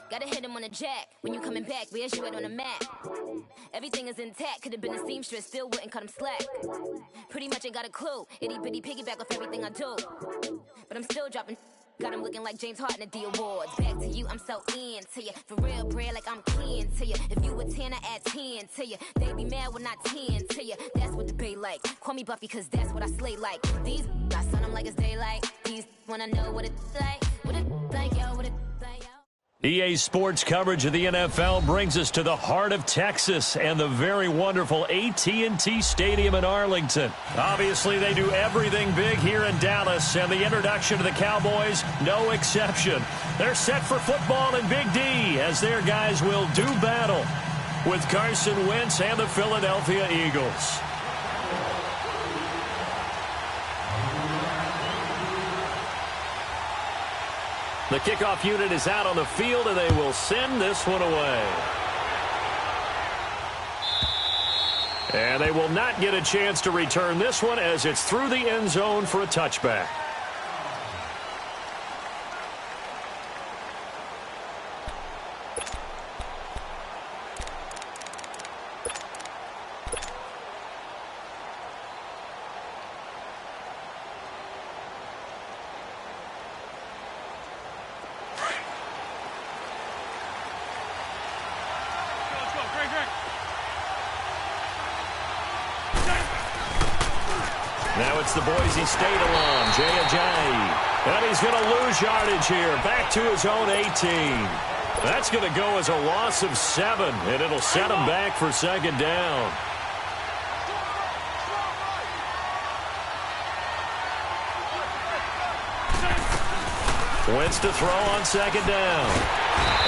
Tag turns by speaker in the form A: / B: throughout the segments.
A: Gotta hit him on the jack. When you coming back, where's you at on the map? Everything is intact. Could've been a seamstress, still wouldn't cut him slack. Pretty much ain't got a clue. Itty bitty piggyback off everything I do. But I'm still dropping. Got him looking like James Harden at the awards. Back to you, I'm so into you. For real, bread, like I'm keen to you. If you a 10, I add 10 to you. They be mad when I 10 to you. That's what the bay like. Call me Buffy, cause that's what I slay like. These, I sun them like it's daylight. These, wanna know what it's like. What it's like, yo, what it's like, yo.
B: EA Sports coverage of the NFL brings us to the heart of Texas and the very wonderful AT&T Stadium in Arlington. Obviously, they do everything big here in Dallas, and the introduction to the Cowboys, no exception. They're set for football in Big D as their guys will do battle with Carson Wentz and the Philadelphia Eagles. The kickoff unit is out on the field, and they will send this one away. And they will not get a chance to return this one as it's through the end zone for a touchback. Now it's the Boise State alum, Jay Ajayi. And he's going to lose yardage here, back to his own 18. That's going to go as a loss of 7, and it'll set him back for second down. Wentz to throw on second down.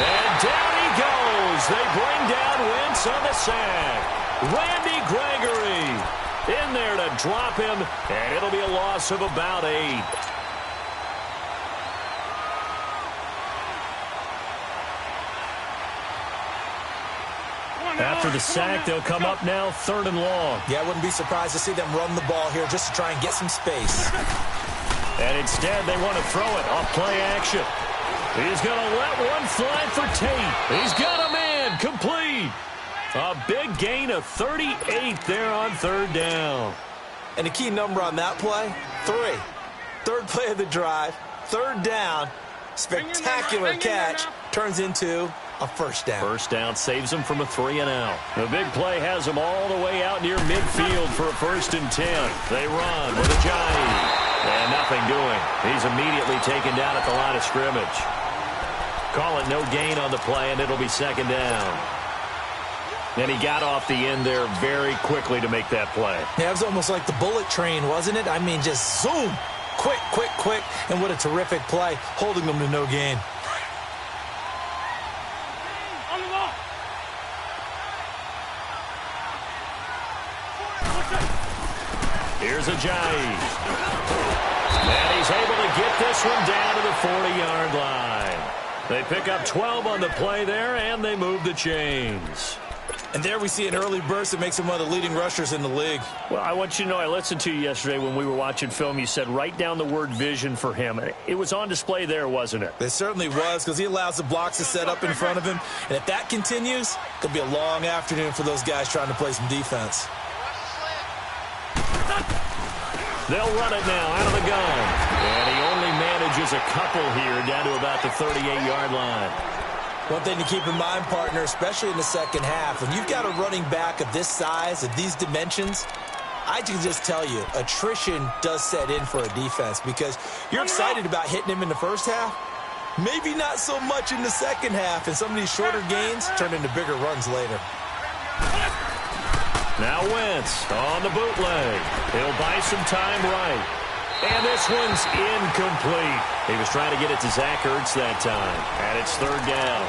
B: And down he goes. They bring down Wentz on the sack. Randy Gregory in there to drop him, and it'll be a loss of about 8. After the sack, they'll come up now 3rd and long.
C: Yeah, I wouldn't be surprised to see them run the ball here just to try and get some space.
B: And instead, they want to throw it off play action. He's going to let one fly for Tate. He's got a man complete. A big gain of 38 there on 3rd down.
C: And the key number on that play, 3. 3rd play of the drive, 3rd down, spectacular catch, turns into a 1st down.
B: 1st down saves him from a 3-and-out. The big play has him all the way out near midfield for a 1st and 10. They run with Ajayi. And nothing doing. He's immediately taken down at the line of scrimmage. Call it no gain on the play, and it'll be 2nd down. And he got off the end there very quickly to make that play.
C: Yeah, it was almost like the bullet train, wasn't it? I mean, just zoom. Quick, quick, quick. And what a terrific play, holding them to no gain.
D: On the ball.
B: Here's Ajayi. And he's able to get this one down to the 40-yard line. They pick up 12 on the play there, and they move the chains.
C: And there we see an early burst that makes him one of the leading rushers in the league.
B: Well, I want you to know, I listened to you yesterday when we were watching film. You said write down the word vision for him. It was on display there, wasn't it?
C: It certainly was, because he allows the blocks to set up in front of him. And if that continues, it'll be a long afternoon for those guys trying to play some defense.
B: They'll run it now out of the gun. And he only manages a couple here down to about the 38-yard line.
C: One thing to keep in mind, partner, especially in the second half, when you've got a running back of this size, of these dimensions, I can just tell you, attrition does set in for a defense because you're excited about hitting him in the first half. Maybe not so much in the second half, and some of these shorter gains turn into bigger runs later.
B: Now Wentz on the bootleg. He'll buy some time right. And this one's incomplete. He was trying to get it to Zach Ertz that time. And it's 3rd down.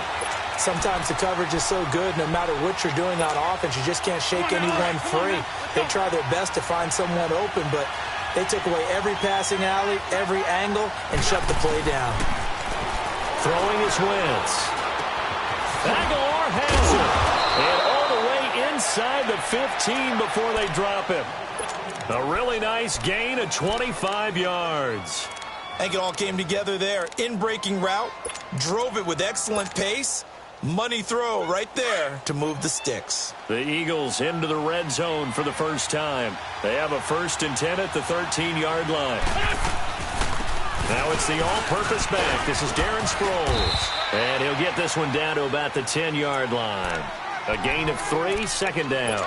C: Sometimes the coverage is so good, no matter what you're doing on offense, you just can't shake anyone free. They try their best to find someone open, but they took away every passing alley, every angle, and shut the play down.
B: Throwing is Wentz. Aguilar has it. And all the way inside the 15 before they drop him. A really nice gain of 25 yards.
C: I think it all came together there. In-breaking route, drove it with excellent pace. Money throw right there to move the sticks.
B: The Eagles into the red zone for the first time. They have a 1st and 10 at the 13-yard line. Now it's the all-purpose back. This is Darren Sproles. And he'll get this one down to about the 10-yard line. A gain of 3, 2nd down.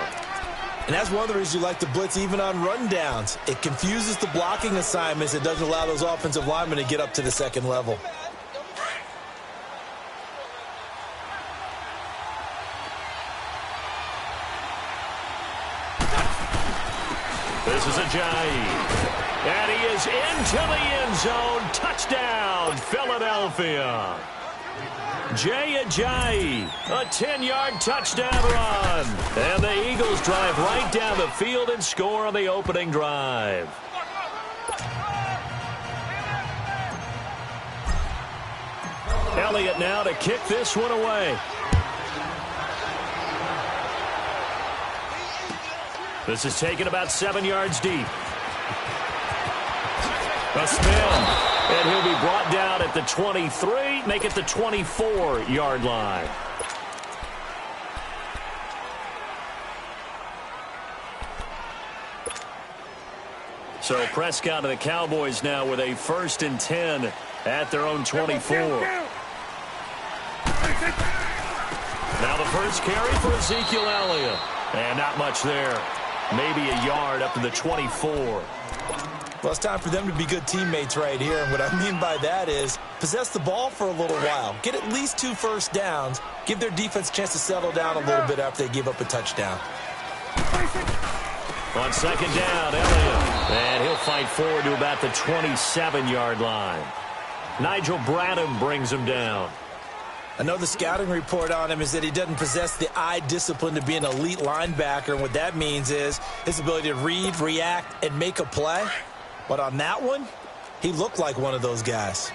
C: And that's one of the reasons you like to blitz even on run downs. It confuses the blocking assignments. It doesn't allow those offensive linemen to get up to the second level.
B: This is Ajayi. And he is into the end zone. Touchdown, Philadelphia. Jay Ajayi, a 10-yard touchdown run. And the Eagles drive right down the field and score on the opening drive. Elliott now to kick this one away. This is taken about 7 yards deep. A spin. And he'll be brought down at the 23, make it the 24-yard line. So Prescott and the Cowboys now with a 1st and 10 at their own 24. Now the first carry for Ezekiel Elliott. And not much there. Maybe a yard up to the 24.
C: Well, it's time for them to be good teammates right here. And what I mean by that is possess the ball for a little while. Get at least 2 first downs. Give their defense a chance to settle down a little bit after they give up a touchdown.
B: On 2nd down, Elliott. And he'll fight forward to about the 27-yard line. Nigel Bradham brings him down.
C: I know the scouting report on him is that he doesn't possess the eye discipline to be an elite linebacker. And what that means is his ability to read, react, and make a play. But on that one, he looked like one of those guys.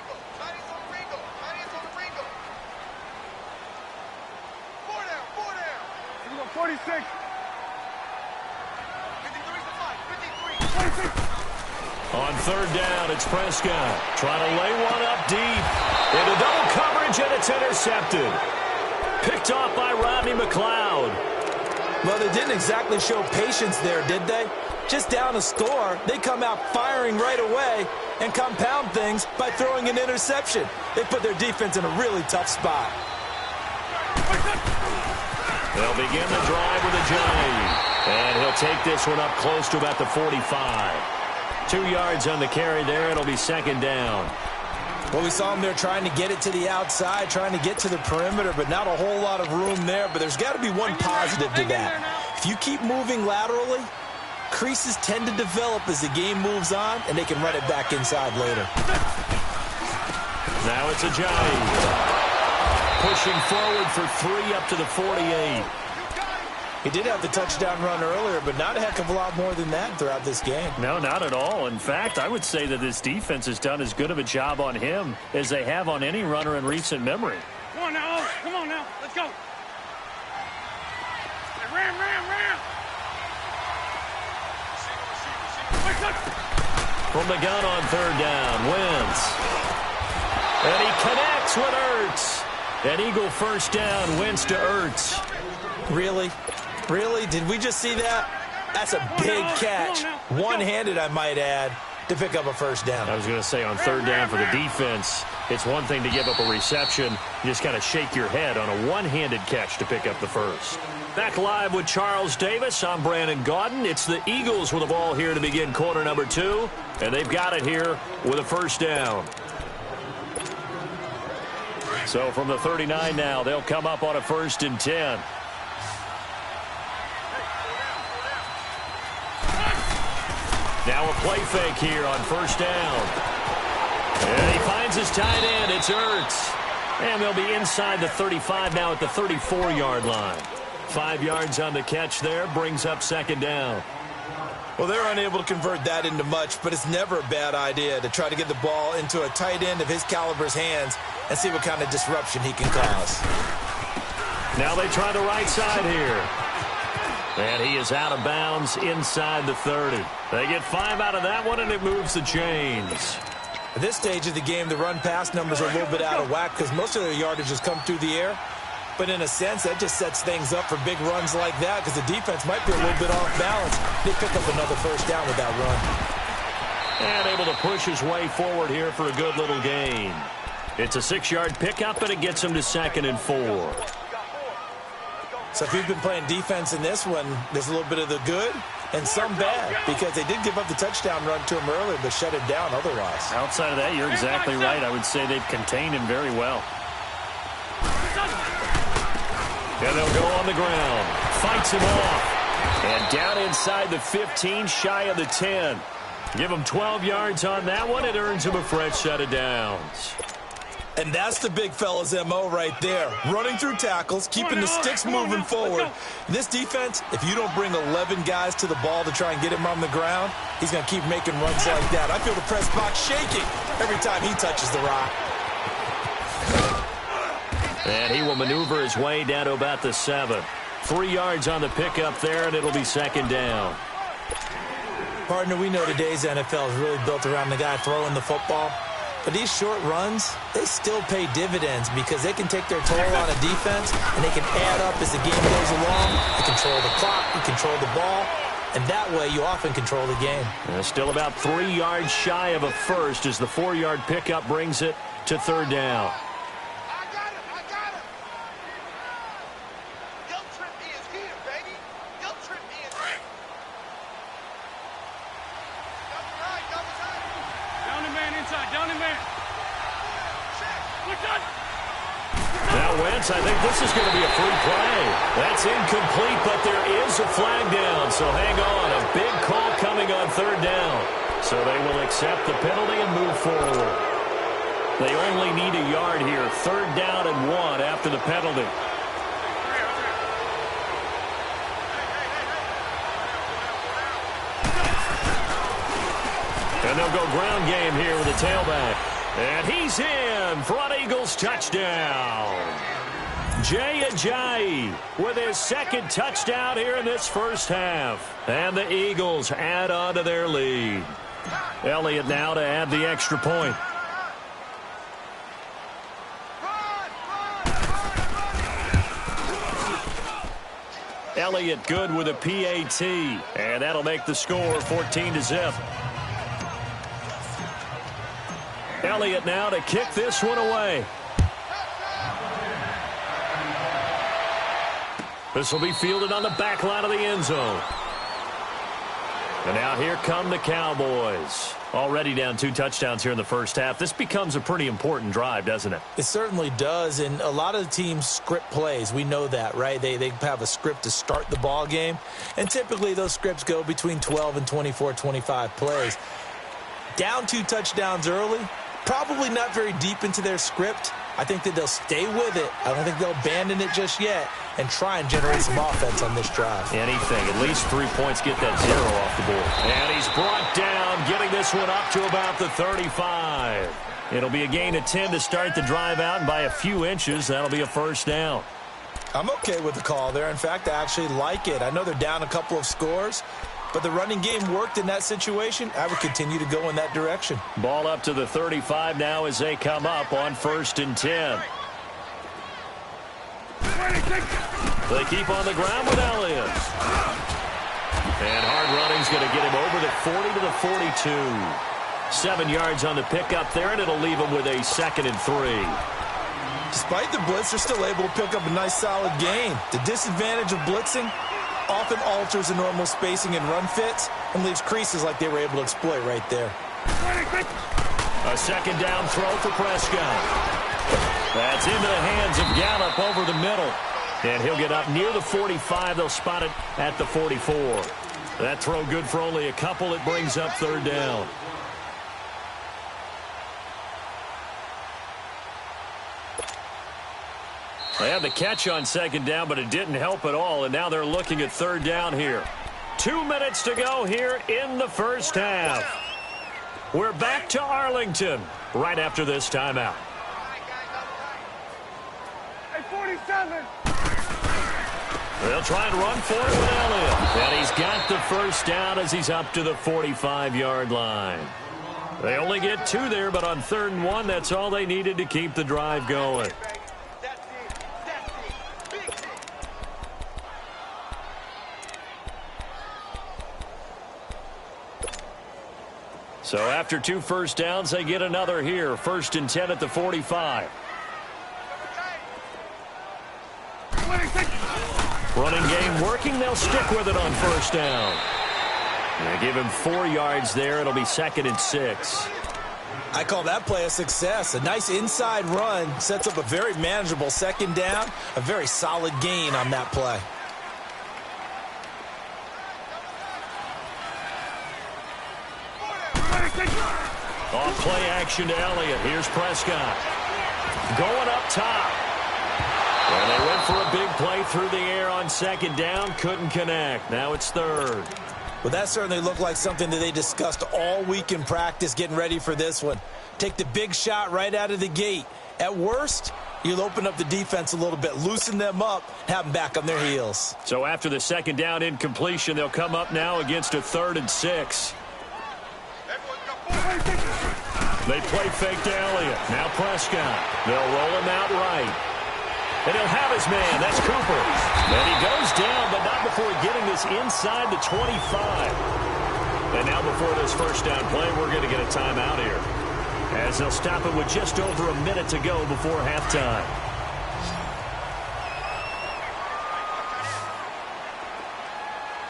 D: 46.
B: On 3rd down, it's Prescott trying to lay one up deep. Into double coverage, and it's intercepted. Picked off by Rodney McLeod.
C: Well, they didn't exactly show patience there, did they? Just down a score, they come out firing right away and compound things by throwing an interception. They put their defense in a really tough spot.
B: They'll begin the drive with Ajayi. And he'll take this one up close to about the 45. 2 yards on the carry there. It'll be 2nd down.
C: Well, we saw him there trying to get it to the outside, trying to get to the perimeter, but not a whole lot of room there. But there's got to be one positive to that. If you keep moving laterally, creases tend to develop as the game moves on, and they can run it back inside later.
B: Now it's Ajayi. Pushing forward for 3 up to the 48.
C: He did have the touchdown run earlier, but not a heck of a lot more than that throughout this game.
B: No, not at all. In fact, I would say that this defense has done as good of a job on him as they have on any runner in recent memory.
D: Come on now. Come on now. Let's go. Ram.
B: From the gun on 3rd down, Wentz. And he connects with Ertz. An Eagle 1st down, Wentz to Ertz.
C: Really? Really? Did we just see that? That's a big catch. One-handed, I might add, to pick up a 1st down.
B: I was going to say on 3rd down for the defense, it's one thing to give up a reception. You just kind of shake your head on a one-handed catch to pick up the 1st. Back live with Charles Davis. I'm Brandon Gaudin. It's the Eagles with the ball here to begin quarter number 2. And they've got it here with a 1st down. So from the 39 now, they'll come up on a 1st and 10. Now a play fake here on 1st down. And he finds his tight end. It's Ertz. And they'll be inside the 35 now at the 34-yard line. 5 yards on the catch there. Brings up 2nd down.
C: Well, they're unable to convert that into much, but it's never a bad idea to try to get the ball into a tight end of his caliber's hands and see what kind of disruption he can cause.
B: Now they try the right side here. And he is out of bounds inside the 30. They get 5 out of that one, and it moves the chains.
C: At this stage of the game, the run-pass numbers are a little bit out of whack because most of their yardage has come through the air. But in a sense, that just sets things up for big runs like that because the defense might be a little bit off balance. They pick up another first down with that run.
B: And able to push his way forward here for a good little gain. It's a 6-yard pickup, and it gets him to 2nd and 4.
C: So if you've been playing defense in this one, there's a little bit of the good and some bad because they did give up the touchdown run to him earlier but shut it down otherwise.
B: Outside of that, you're exactly right. I would say they've contained him very well. And they'll go on the ground. Fights him off. And down inside the 15, shy of the 10. Give him 12 yards on that one. It earns him a fresh set of downs.
C: And that's the big fella's MO right there. Running through tackles, keeping the sticks moving forward. This defense, if you don't bring 11 guys to the ball to try and get him on the ground, he's going to keep making runs like that. I feel the press box shaking every time he touches the rock.
B: And he will maneuver his way down to about the 7. 3 yards on the pickup there, and it'll be 2nd down.
C: Partner, we know today's NFL is really built around the guy throwing the football. But these short runs, they still pay dividends because they can take their toll on a defense and they can add up as the game goes along. You control the clock, you control the ball, and that way you often control the game.
B: Still about 3 yards shy of a first as the 4-yard pickup brings it to 3rd down. I think this is going to be a free play. That's incomplete, but there is a flag down, so hang on. A big call coming on 3rd down. So they will accept the penalty and move forward. They only need a yard here. 3rd down and 1 after the penalty. And they'll go ground game here with the tailback. And he's in. Front Eagles touchdown. Jay Ajayi with his 2nd touchdown here in this first half. And the Eagles add on to their lead. Elliott now to add the extra point. Elliott good with a PAT. And that'll make the score 14-0. Elliott now to kick this one away. This will be fielded on the back line of the end zone. And now here come the Cowboys. Already down 2 touchdowns here in the first half. This becomes a pretty important drive, doesn't it?
C: It certainly does, and a lot of the teams script plays. We know that, right? They have a script to start the ball game, and typically those scripts go between 12 and 24, 25 plays. Down 2 touchdowns early, probably not very deep into their script. I think that they'll stay with it. I don't think they'll abandon it just yet and try and generate some offense on this drive.
B: Anything. At least 3 points get that 0 off the board. And he's brought down, getting this one up to about the 35. It'll be a gain of 10 to start the drive out, and by a few inches, that'll be a first down.
C: I'm okay with the call there. In fact, I actually like it. I know they're down a couple of scores, but the running game worked in that situation. I would continue to go in that direction.
B: Ball up to the 35 now as they come up on 1st and 10. They keep on the ground with Elliott. And hard running's going to get him over the 40 to the 42. 7 yards on the pickup there, and it'll leave him with a 2nd and 3.
C: Despite the blitz, they're still able to pick up a nice solid gain. The disadvantage of blitzing often alters the normal spacing and run fits and leaves creases like they were able to exploit right there.
B: A 2nd down throw for Prescott. That's into the hands of Gallup over the middle. And he'll get up near the 45. They'll spot it at the 44. That throw good for only a couple. It brings up 3rd down. They had the catch on 2nd down, but it didn't help at all. And now they're looking at 3rd down here. 2 minutes to go here in the first half. We're back to Arlington right after this timeout.
D: Hey, 47.
B: They'll try and run for it with Elliott. And he's got the first down as he's up to the 45-yard line. They only get 2 there, but on 3rd and 1, that's all they needed to keep the drive going. So after 2 first downs, they get another here. 1st and 10 at the 45. Running game working. They'll stick with it on 1st down. They give him 4 yards there. It'll be 2nd and 6.
C: I call that play a success. A nice inside run sets up a very manageable 2nd down. A very solid gain on that play.
B: Off play action to Elliott. Here's Prescott. Going up top. And they went for a big play through the air on 2nd down. Couldn't connect. Now it's 3rd.
C: Well, that certainly looked like something that they discussed all week in practice, getting ready for this one. Take the big shot right out of the gate. At worst, you'll open up the defense a little bit, loosen them up, have them back on their heels.
B: So after the 2nd down incompletion, they'll come up now against a 3rd and 6. They play fake to Elliott. Now Prescott. They'll roll him out right. And he'll have his man. That's Cooper. And he goes down, but not before getting this inside the 25. And now before this 1st down play, we're going to get a timeout here, as they'll stop it with just over a minute to go before halftime.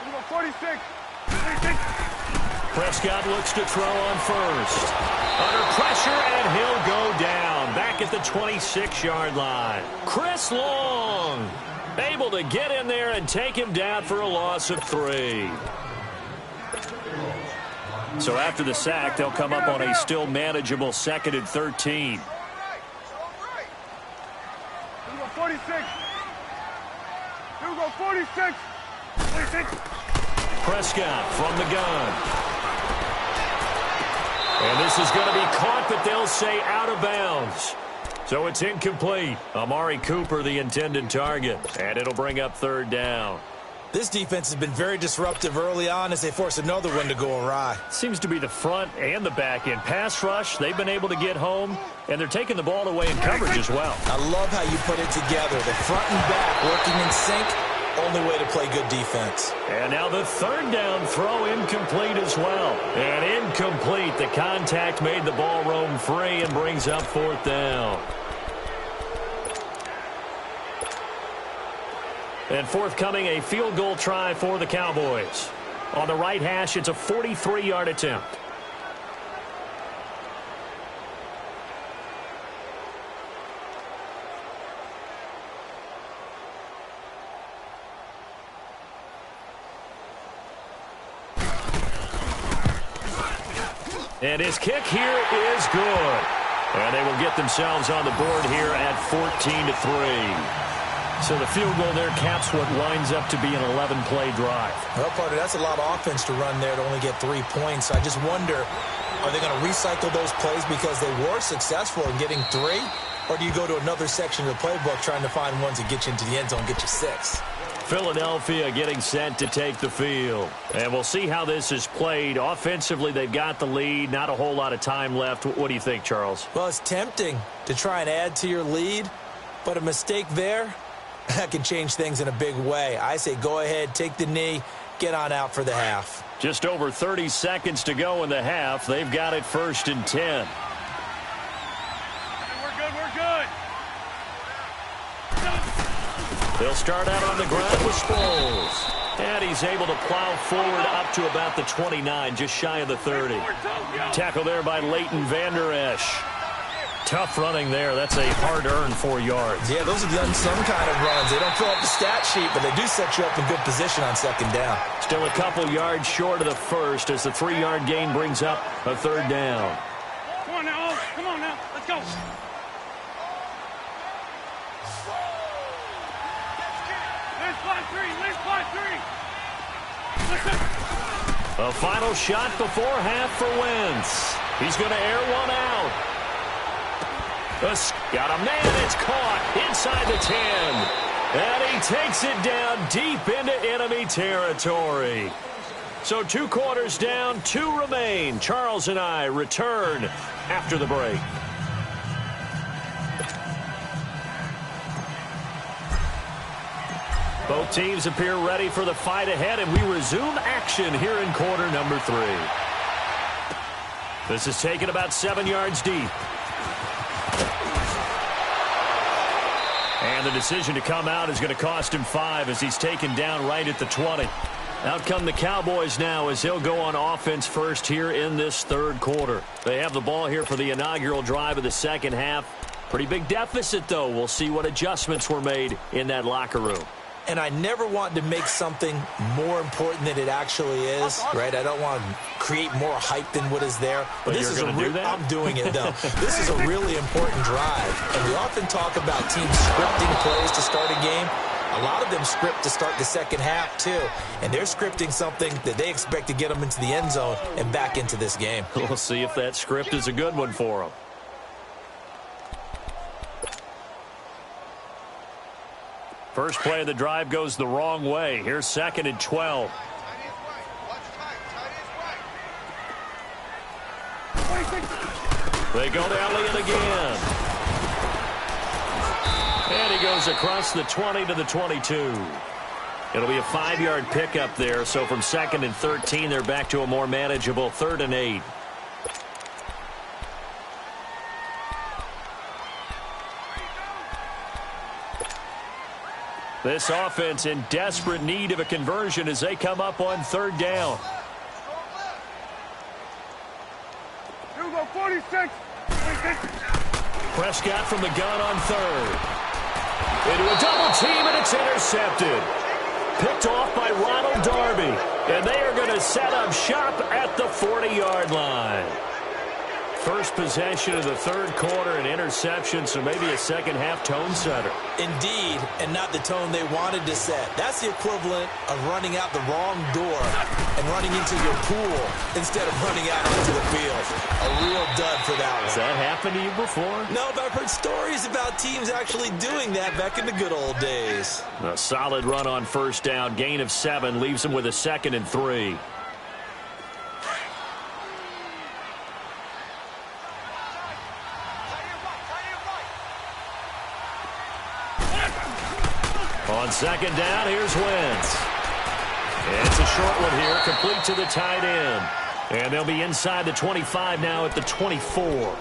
D: Number 46.
B: Prescott looks to throw on 1st. Under pressure, and he'll go down. Back at the 26-yard line. Chris Long able to get in there and take him down for a loss of 3. So after the sack, they'll come up on a still manageable 2nd and 13.
D: Number 46. Number 46. 46.
B: Prescott from the gun. And this is going to be caught, but they'll say out of bounds. So it's incomplete. Amari Cooper, the intended target. And it'll bring up 3rd down.
C: This defense has been very disruptive early on as they force another one to go awry.
B: Seems to be the front and the back end. Pass rush, they've been able to get home, and they're taking the ball away in coverage as well.
C: I love how you put it together. The front and back working in sync. Only way to play good defense.
B: And now the 3rd down throw incomplete as well. And incomplete. The contact made the ball roam free and brings up 4th down. And forthcoming, a field goal try for the Cowboys. On the right hash, it's a 43-yard attempt. And his kick here is good. And they will get themselves on the board here at 14-3. So the field goal there caps what winds up to be an 11-play drive.
C: Well, partner, that's a lot of offense to run there to only get 3 points. I just wonder, are they going to recycle those plays because they were successful in getting 3? Or do you go to another section of the playbook trying to find ones that get you into the end zone, get you 6?
B: Philadelphia getting set to take the field. And we'll see how this is played. Offensively, they've got the lead. Not a whole lot of time left. What do you think, Charles?
C: Well, it's tempting to try and add to your lead, but a mistake there, that can change things in a big way. I say go ahead, take the knee, get on out for the half.
B: Just over 30 seconds to go in the half. They've got it 1st and 10.
D: We're good.
B: They'll start out on the ground with Sproles. And he's able to plow forward up to about the 29, just shy of the 30. Tackle there by Leighton Vander Esch. Tough running there. That's a hard-earned 4 yards.
C: Yeah, those are done some kind of runs. They don't fill up the stat sheet, but they do set you up in good position on 2nd down.
B: Still a couple yards short of the 1st as the 3-yard gain brings up a 3rd down.
D: Come on now. Come on now. Let's go.
B: A final shot before half for Wentz. He's going to air one out. Got a man. It's caught inside the 10. And he takes it down deep into enemy territory. So 2 quarters down, 2 remain. Charles and I return after the break. Both teams appear ready for the fight ahead, and we resume action here in quarter number 3. This is taken about 7 yards deep. And the decision to come out is going to cost him 5 as he's taken down right at the 20. Out come the Cowboys now as they'll go on offense first here in this 3rd quarter. They have the ball here for the inaugural drive of the 2nd half. Pretty big deficit, though. We'll see what adjustments were made in that locker room.
C: And I never want to make something more important than it actually is, right? I don't want to create more hype than what is there.
B: But this is
C: I'm doing it, though. This is a really important drive. And we often talk about teams scripting plays to start a game. A lot of them script to start the 2nd half, too. And they're scripting something that they expect to get them into the end zone and back into this game.
B: We'll see if that script is a good one for them. First play of the drive goes the wrong way. Here's 2nd and 12. They go to Elliott again. And he goes across the 20 to the 22. It'll be a 5-yard pickup there. So from 2nd and 13, they're back to a more manageable 3rd and 8. This offense in desperate need of a conversion as they come up on 3rd down.
D: Here we go, 46.
B: Prescott from the gun on 3rd. Into a double team, and it's intercepted. Picked off by Ronald Darby. And they are going to set up shop at the 40-yard line. First possession of the 3rd quarter, an interception, so maybe a 2nd half tone setter.
C: Indeed, and not the tone they wanted to set. That's the equivalent of running out the wrong door and running into your pool instead of running out onto the field. A real dud for that one.
B: Has that happened to you before?
C: No, but I've heard stories about teams actually doing that back in the good old days.
B: A solid run on 1st down, gain of 7, leaves them with a 2nd and 3. On 2nd down, here's Wentz. It's a short one here, complete to the tight end. And they'll be inside the 25 now at the 24.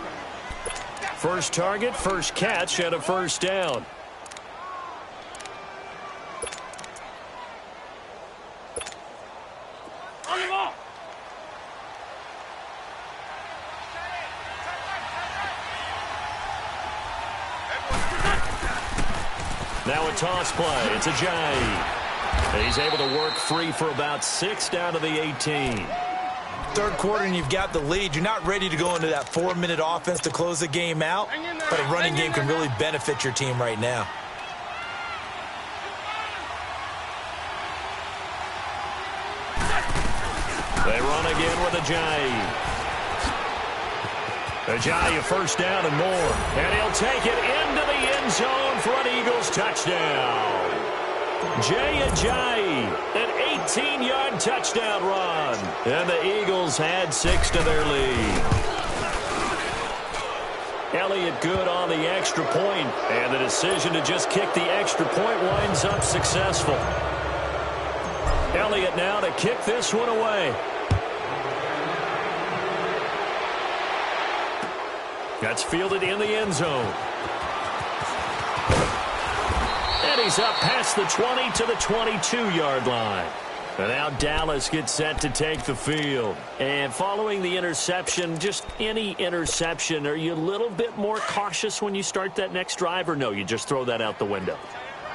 B: First target, first catch, and a 1st down.
D: On the ball.
B: Now a toss play. It's Ajayi. He's able to work free for about 6 down to the 18.
C: 3rd quarter and you've got the lead. You're not ready to go into that 4-minute offense to close the game out, but a running game can really benefit your team right now.
B: They run again with Ajayi. Ajayi a 1st down and more. And he'll take it into the end zone for an Eagles touchdown. Jay Ajayi, an 18-yard touchdown run. And the Eagles add 6 to their lead. Elliott good on the extra point, and the decision to just kick the extra point winds up successful. Elliott now to kick this one away. That's fielded in the end zone. And he's up past the 20 to the 22-yard line. And now Dallas gets set to take the field. And following the interception, just any interception, are you a little bit more cautious when you start that next drive, or no, you just throw that out the window?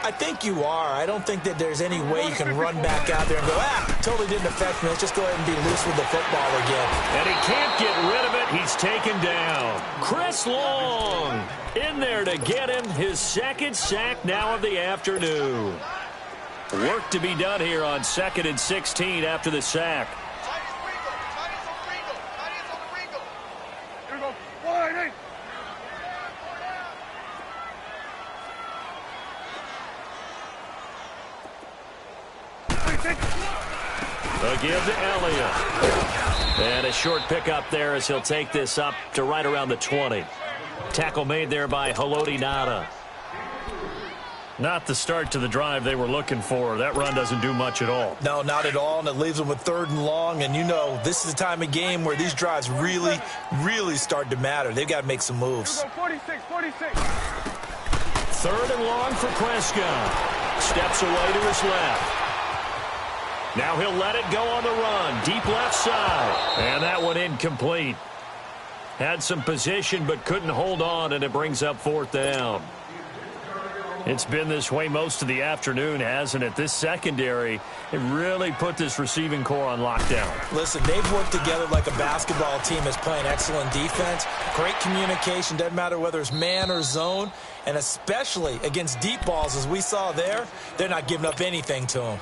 C: I think you are. I don't think that there's any way you can run back out there and go, totally didn't affect me. Let's just go ahead and be loose with the football again.
B: And he can't get rid of it. He's taken down. Chris Long in there to get him his 2nd sack now of the afternoon. Work to be done here on 2nd and 16 after the sack.
D: Here we go, 1-8.
B: A give to Elliott. And a short pickup there as he'll take this up to right around the 20. Tackle made there by Haloti Ngata. Not the start to the drive they were looking for. That run doesn't do much at all.
C: No, not at all, and it leaves them with 3rd and long. And you know, this is the time of game where these drives really, really start to matter. They've got to make some moves.
D: 46.
B: 3rd and long for Prescott. Steps away to his left. Now he'll let it go on the run. Deep left side. And that one incomplete. Had some position but couldn't hold on, and it brings up 4th down. It's been this way most of the afternoon, hasn't it? This secondary, it really put this receiving core on lockdown.
C: Listen, they've worked together like a basketball team that's playing excellent defense. Great communication, doesn't matter whether it's man or zone. And especially against deep balls, as we saw there, they're not giving up anything to them.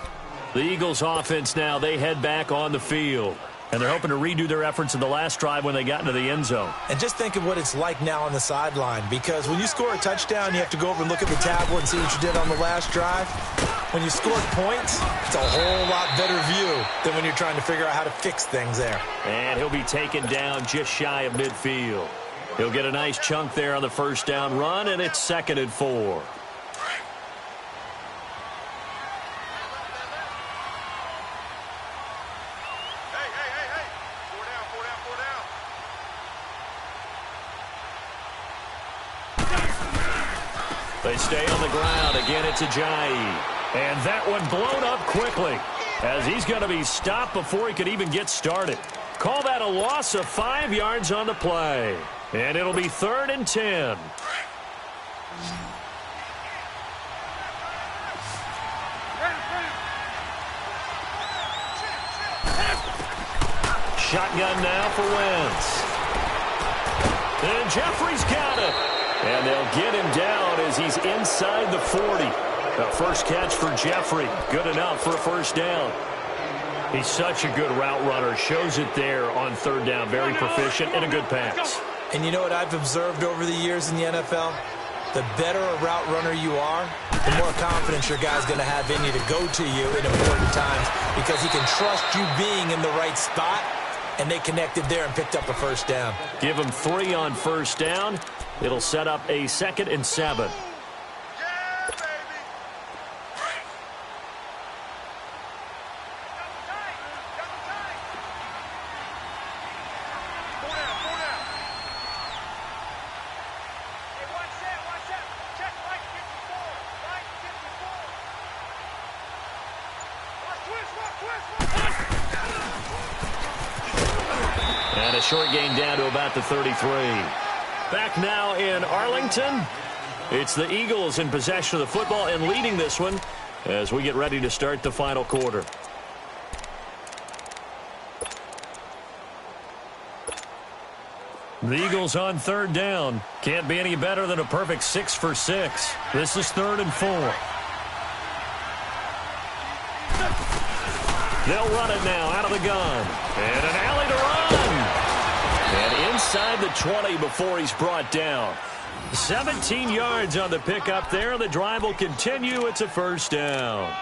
B: The Eagles offense now, they head back on the field. And they're hoping to redo their efforts in the last drive when they got into the end zone.
C: And just think of what it's like now on the sideline, because when you score a touchdown, you have to go over and look at the tablet and see what you did on the last drive. When you scored points, it's a whole lot better view than when you're trying to figure out how to fix things there.
B: And he'll be taken down just shy of midfield. He'll get a nice chunk there on the 1st down run, and it's 2nd and 4. They stay on the ground. Again, it's Ajayi. And that one blown up quickly as he's going to be stopped before he could even get started. Call that a loss of 5 yards on the play. And it'll be 3rd and 10. Shotgun now for Wentz. And Jeffrey's got it. And they'll get him down as he's inside the 40. The first catch for Jeffrey. Good enough for a 1st down. He's such a good route runner. Shows it there on 3rd down. Very proficient and a good pass.
C: And you know what I've observed over the years in the NFL? The better a route runner you are, the more confidence your guy's going to have in you to go to you in important times, because he can trust you being in the right spot, and they connected there and picked up a 1st down.
B: Give him 3 on 1st down. It'll set up a 2nd and 7. And a short gain down to about the 33. Back now in Arlington. It's the Eagles in possession of the football and leading this one as we get ready to start the final quarter. The Eagles on 3rd down. Can't be any better than a perfect 6 for 6. This is 3rd and 4. They'll run it now out of the gun. And an alley to run. And inside the 20 before he's brought down. 17 yards on the pickup there. The drive will continue. It's a 1st down.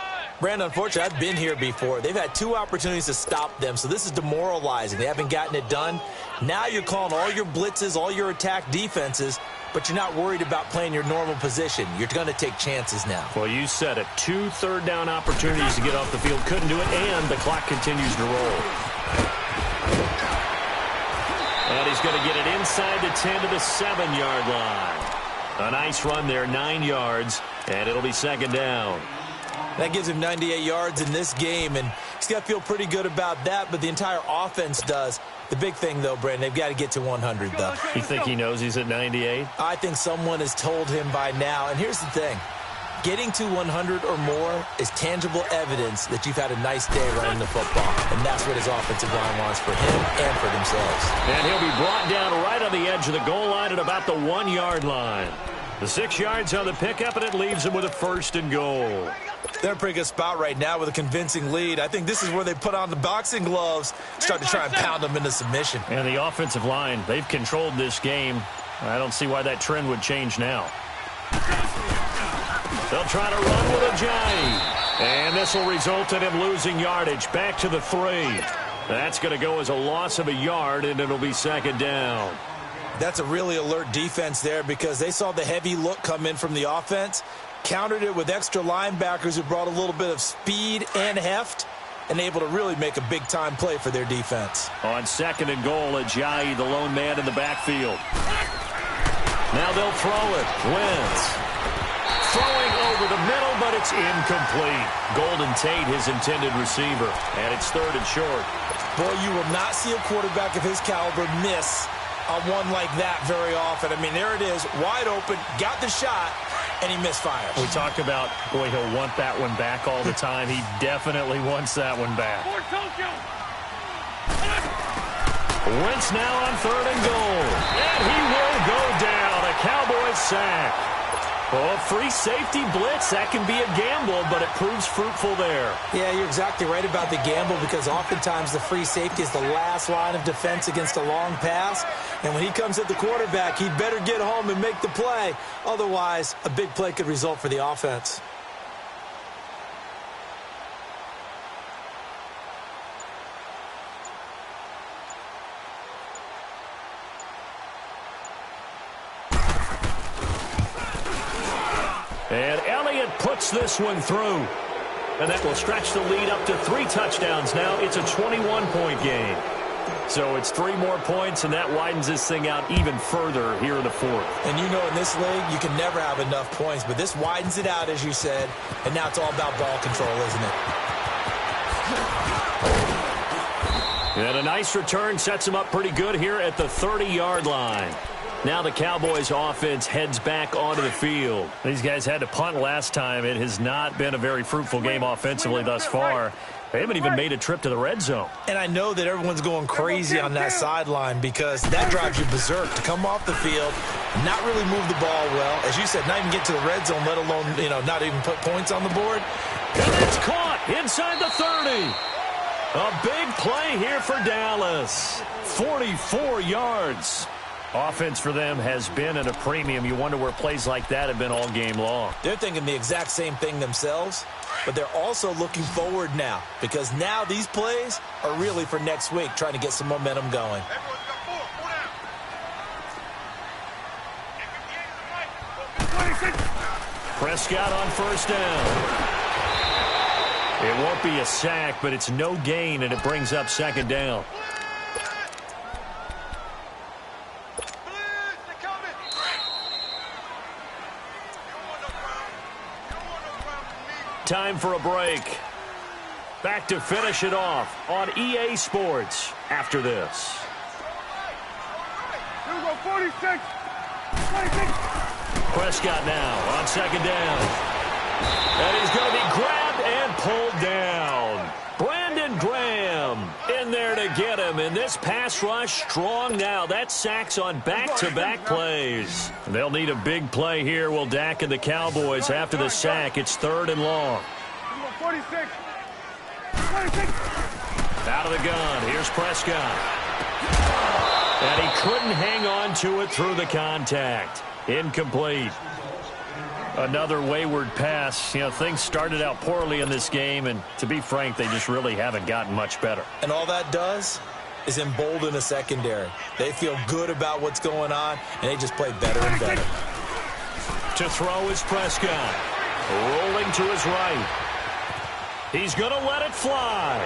C: Brandon, unfortunately, I've been here before. They've had 2 opportunities to stop them, so this is demoralizing. They haven't gotten it done. Now you're calling all your blitzes, all your attack defenses, but you're not worried about playing your normal position. You're going to take chances now.
B: Well, you said it. 2 3rd down opportunities to get off the field. Couldn't do it, and the clock continues to roll. And he's going to get it inside the 10 to the 7-yard line. A nice run there, 9 yards, and it'll be 2nd down.
C: That gives him 98 yards in this game, and he's got to feel pretty good about that, but the entire offense does. The big thing, though, Brandon, they've got to get to 100, though.
B: You think he knows he's at 98?
C: I think someone has told him by now, and here's the thing. Getting to 100 or more is tangible evidence that you've had a nice day running the football, and that's what his offensive line wants for him and for themselves.
B: And he'll be brought down right on the edge of the goal line at about the 1-yard line. The 6 yards on the pickup, and it leaves him with a 1st and goal.
C: They're in a pretty good spot right now with a convincing lead. I think this is where they put on the boxing gloves, start to try and pound them into submission.
B: And the offensive line, they've controlled this game. I don't see why that trend would change now. They'll try to run with Ajayi. And this will result in him losing yardage. Back to the 3. That's going to go as a loss of a yard, and it'll be second down.
C: That's a really alert defense there because they saw the heavy look come in from the offense, countered it with extra linebackers who brought a little bit of speed and heft, and able to really make a big-time play for their defense.
B: On second and goal, Ajayi, the lone man in the backfield. Now they'll throw it. Wentz throwing over the middle, but it's incomplete. Golden Tate, his intended receiver, and it's third and short.
C: Boy, you will not see a quarterback of his caliber miss on one like that very often. I mean, there it is, wide open, got the shot, and he misfires.
B: We talk about, boy, he'll want that one back all the time. He definitely wants that one back. Wentz now on third and goal. And he will go down. A Cowboys sack. Oh, free safety blitz. That can be a gamble, but it proves fruitful there.
C: Yeah, you're exactly right about the gamble because oftentimes the free safety is the last line of defense against a long pass. And when he comes at the quarterback, he'd better get home and make the play. Otherwise, a big play could result for the offense.
B: And Elliott puts this one through. And that will stretch the lead up to 3 touchdowns now. It's a 21-point game. So it's 3 more points, and that widens this thing out even further here in the 4th.
C: And you know in this league, you can never have enough points. But this widens it out, as you said. And now it's all about ball control, isn't it?
B: And a nice return sets him up pretty good here at the 30-yard line. Now the Cowboys offense heads back onto the field. These guys had to punt last time. It has not been a very fruitful game offensively thus far. They haven't even made a trip to the red zone.
C: And I know that everyone's going crazy on that sideline because that drives you berserk to come off the field, not really move the ball well. As you said, not even get to the red zone, let alone, not even put points on the board.
B: And it's caught inside the 30. A big play here for Dallas. 44 yards. Offense for them has been at a premium. You wonder where plays like that have been all game long.
C: They're thinking the exact same thing themselves, but they're also looking forward now because now these plays are really for next week, trying to get some momentum going.
B: Prescott on first down. It won't be a sack, but it's no gain, and it brings up second down. Time for a break. Back to finish it off on EA Sports after this.
D: 46.
B: Prescott now on second down. And he's going to be grabbed and pulled down. Brandon Graham in there to get him. And this pass rush strong now. That sacks on back-to-back plays. They'll need a big play here, will Dak and the Cowboys after the sack. It's third and long.
D: 46.
B: Out of the gun. Here's Prescott. And he couldn't hang on to it through the contact. Incomplete. Another wayward pass. Things started out poorly in this game, and to be frank, they just really haven't gotten much better.
C: And all that does is embolden a secondary. They feel good about what's going on, and they just play better and better.
B: To throw is Prescott. Rolling to his right. He's going to let it fly.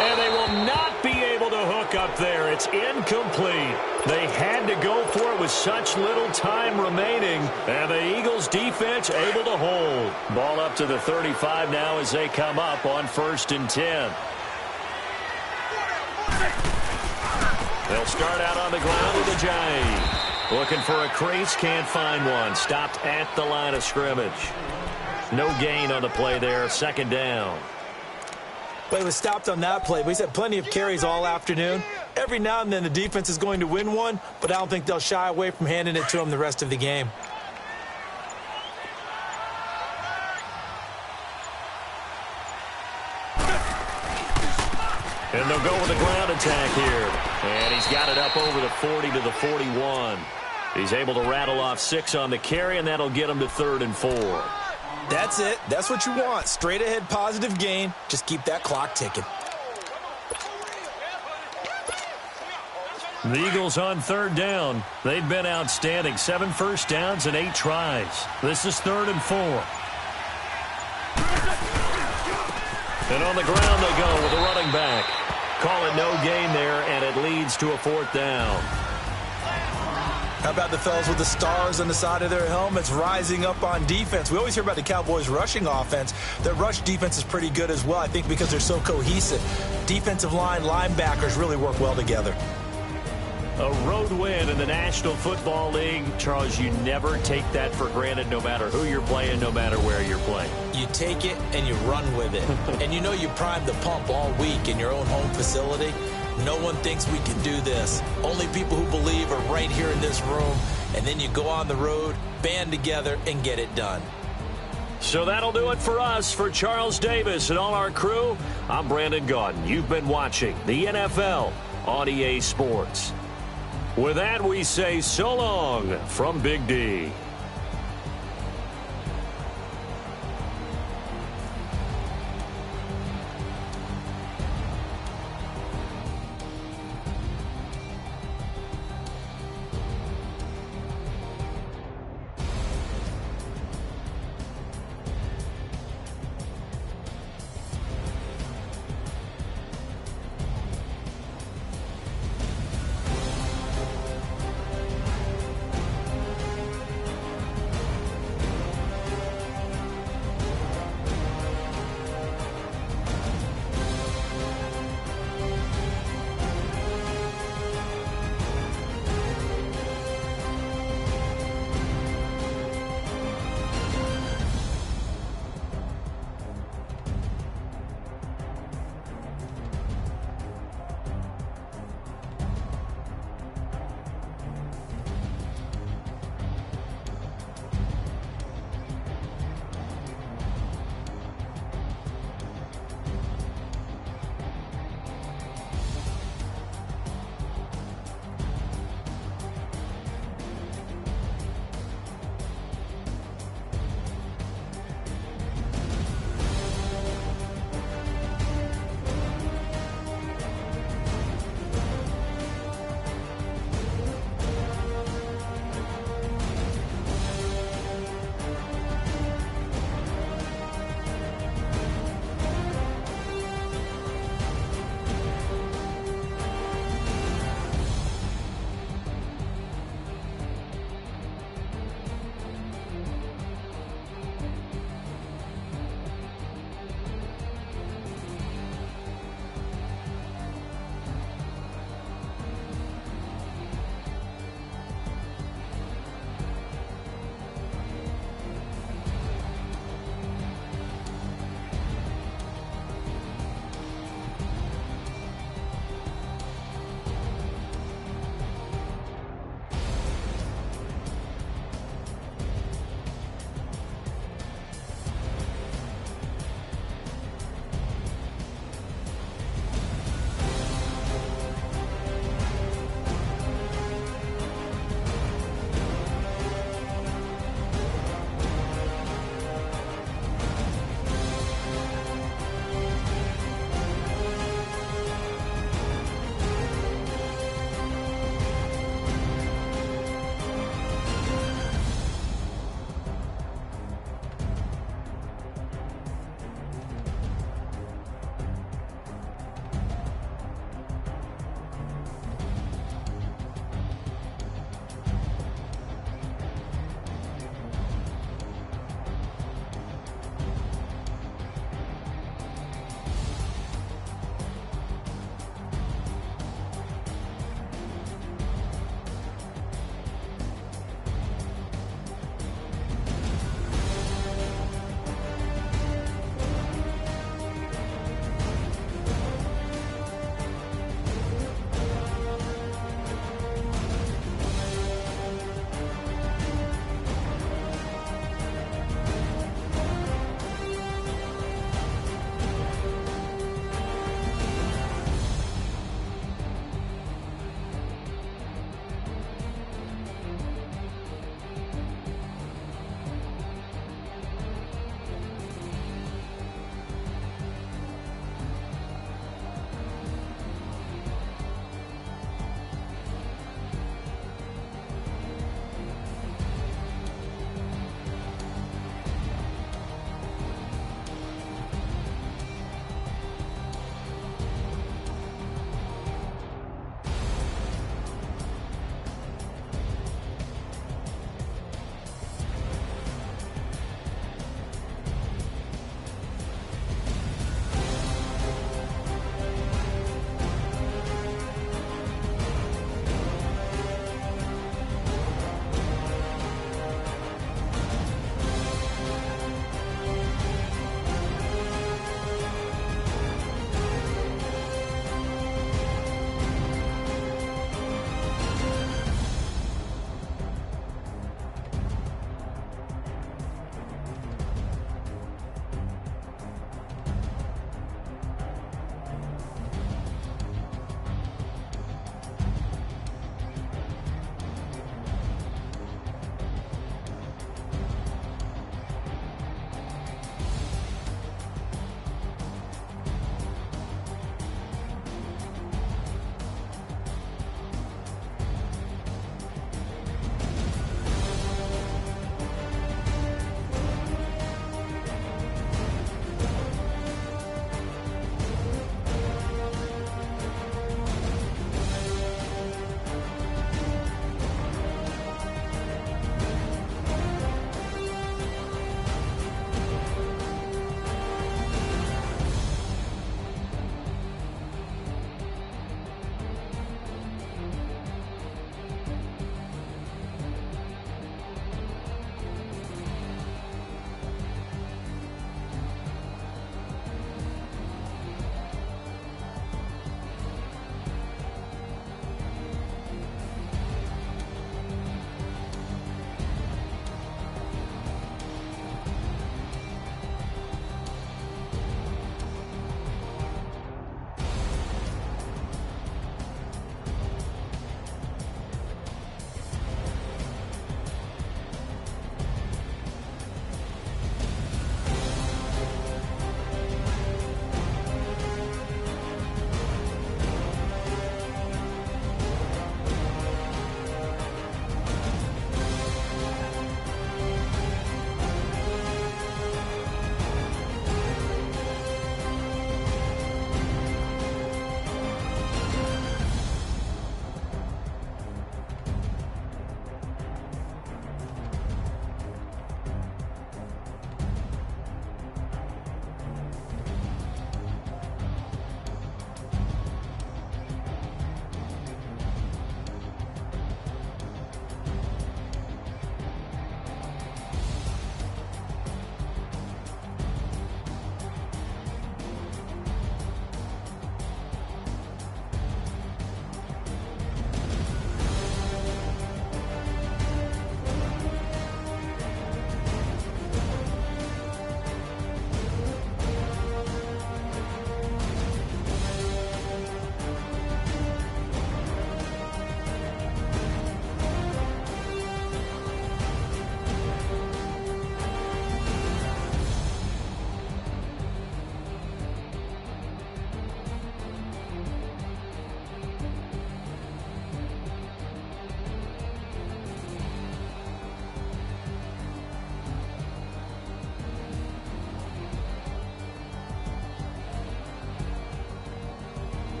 B: And they will not be able to hook up there. It's incomplete. They had to go for it with such little time remaining. And the Eagles defense able to hold. Ball up to the 35 now as they come up on 1st and 10. They'll start out on the ground with Ajayi. Looking for a crease, can't find one. Stopped at the line of scrimmage. No gain on the play there, second down.
C: But he was stopped on that play. But he's had plenty of carries all afternoon. Every now and then the defense is going to win one, but I don't think they'll shy away from handing it to him the rest of the game.
B: And they'll go with a ground attack here. And he's got it up over the 40 to the 41. He's able to rattle off 6 on the carry, and that'll get him to 3rd and 4.
C: That's it. That's what you want. Straight ahead positive gain. Just keep that clock ticking.
B: The Eagles on third down. They've been outstanding. 7 first downs and 8 tries. This is 3rd and 4. And on the ground they go with a running back. Call it no gain there, and it leads to a 4th down.
C: How about the fellas with the stars on the side of their helmets rising up on defense? We always hear about the Cowboys' rushing offense. Their rush defense is pretty good as well, I think, because they're so cohesive. Defensive line, linebackers really work well together.
B: A road win in the National Football League. Charles, you never take that for granted no matter who you're playing, no matter where you're playing.
C: You take it and you run with it. And you know you primed the pump all week in your own home facility. No one thinks we can do this. Only people who believe are right here in this room. And then you go on the road, band together, and get it done.
B: So that'll do it for us. For Charles Davis and all our crew, I'm Brandon Gaudin. You've been watching the NFL on EA Sports. With that, we say so long from Big D.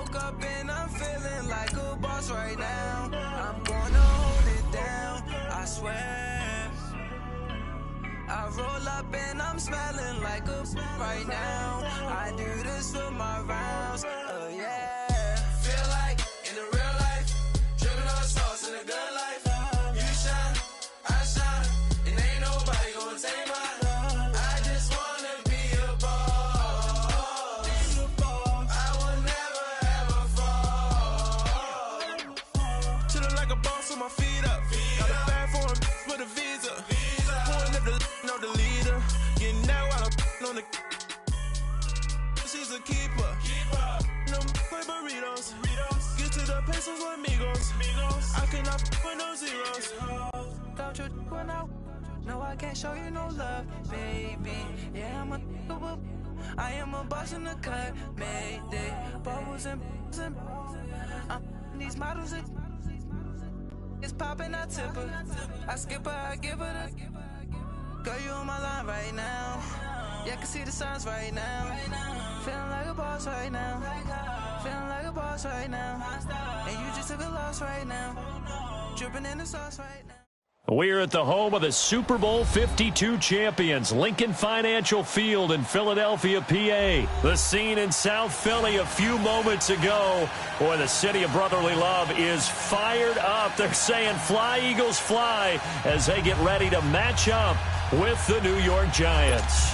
E: woke up and I'm feeling like a boss right now. I'm gonna hold it down, I swear. I roll up and I'm smelling like a right now. I do this for my rounds, oh yeah. Feel like in the real life, dripping on sauce in a good life. You shine, I shine, and ain't nobody gonna take mine. I just wanna be a boss. I will never ever fall. Chillin' like a boss with my feet up. Got a bag for him with a visa. Pulling up the know the leader. Getting that while I'm on the. She's a keeper. No play burritos. Get to the pesos with amigos. I cannot with no zeros. Doubt you when I. No, I can't show you no love, baby. Yeah, I am a boss in the cut. Mayday. Bubbles and these models are. It's popping, I tip her. I skip her, I give her the. Girl, you on my line right now. Yeah, I can see the signs right now. Feeling like a boss right now. Feeling like a boss right now. And you just took a loss right now. Dripping in the sauce right now.
B: We're at the home of the Super Bowl 52 champions, Lincoln Financial Field in Philadelphia, PA. The scene in South Philly a few moments ago. Boy, the city of brotherly love is fired up. They're saying fly, Eagles, fly, as they get ready to match up with the New York Giants.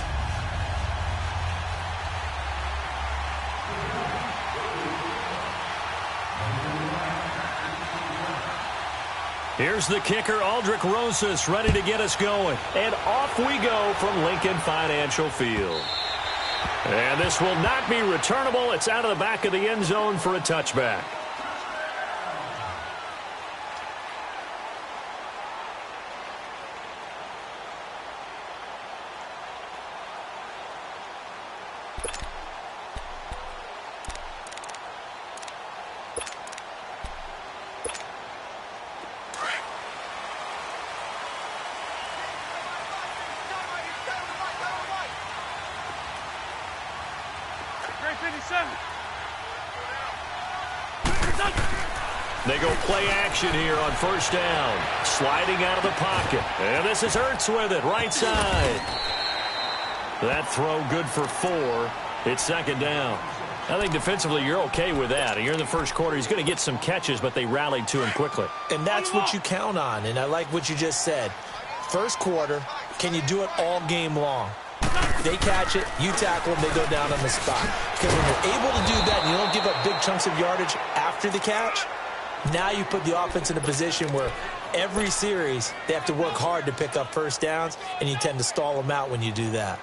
B: Here's the kicker, Aldrich Rosas, ready to get us going. And off we go from Lincoln Financial Field. And this will not be returnable. It's out of the back of the end zone for a touchback. They go play action here on first down. Sliding out of the pocket. And this is Ertz with it, right side. That throw good for 4. It's second down. I think defensively you're okay with that. You're in the first quarter. He's going to get some catches, but they rallied to him quickly.
C: And that's what you count on, and I like what you just said. First quarter, can you do it all game long? They catch it, you tackle them, they go down on the spot. Because when you're able to do that and you don't give up big chunks of yardage after the catch, now you put the offense in a position where every series they have to work hard to pick up first downs, and you tend to stall them out when you do that.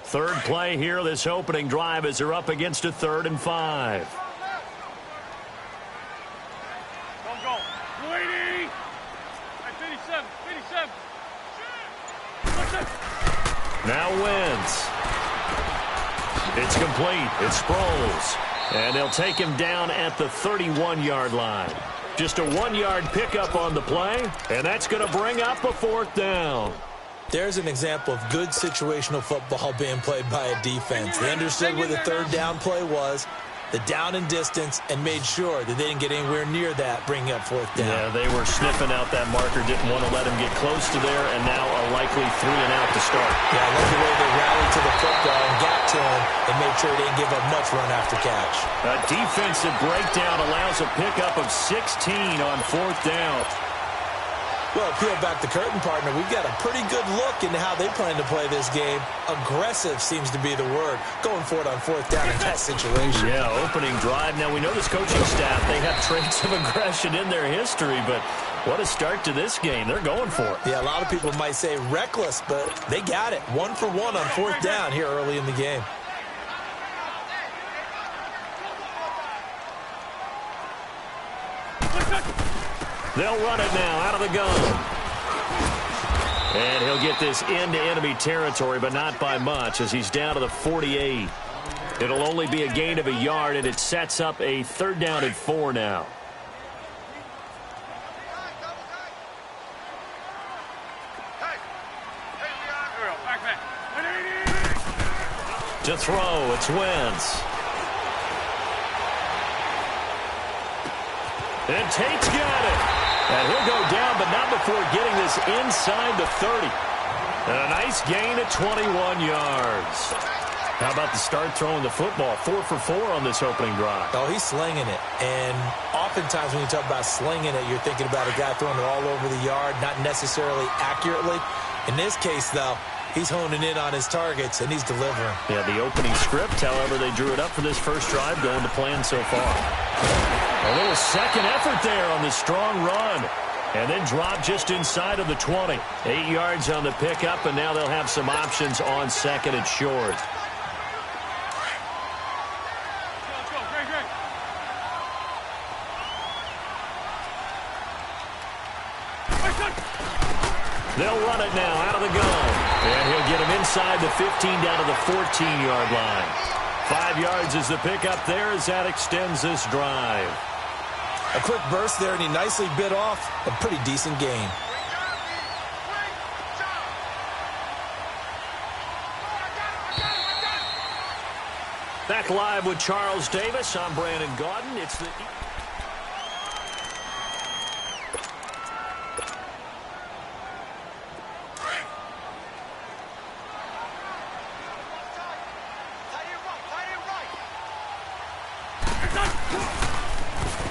B: Third play here, this opening drive, as they're up against a 3rd and 5.
D: Don't go. 280. 57.
B: Now wins. It's complete. It's Sproles. And they'll take him down at the 31-yard line. Just a 1-yard pickup on the play, and that's going to bring up a 4th down.
C: There's an example of good situational football being played by a defense. They understood where the 3rd down play was, the down and distance, and made sure that they didn't get anywhere near that, bringing up 4th down.
B: Yeah, they were sniffing out that marker, didn't want to let him get close to there, and now a likely 3 and out to start.
C: Yeah, I love the way they rallied to the football and got to him and made sure they didn't give up much run after catch.
B: A defensive breakdown allows a pickup of 16 on 4th down.
C: Well, peel back the curtain, partner. We've got a pretty good look into how they plan to play this game. Aggressive seems to be the word. Going for it on 4th down in that situation.
B: Yeah, opening drive. Now, we know this coaching staff, they have traits of aggression in their history, but what a start to this game. They're going for it.
C: Yeah, a lot of people might say reckless, but they got it. 1 for 1 on 4th down here early in the game.
B: They'll run it now out of the gun. And he'll get this into enemy territory, but not by much, as he's down to the 48. It'll only be a gain of a yard, and it sets up a 3rd down and 4 now. To throw, it's Wentz. And Tate's got it. And he'll go down, but not before getting this inside the 30. And a nice gain at 21 yards. How about the start throwing the football? 4 for 4 on this opening drive.
C: Oh, he's slinging it. And oftentimes when you talk about slinging it, you're thinking about a guy throwing it all over the yard, not necessarily accurately. In this case, though, he's honing in on his targets, and he's delivering.
B: Yeah, the opening script, however, they drew it up for this first drive, going to plan so far. A little second effort there on the strong run. And then drop just inside of the 20. 8 yards on the pickup, and now they'll have some options on second and short. They'll run it now out of the gun. And he'll get him inside the 15 down to the 14-yard line. 5 yards is the pickup there as that extends this drive.
C: A quick burst there, and he nicely bit off a pretty decent gain.
B: Back live with Charles Davis. I'm Brandon Gaudin. It's the...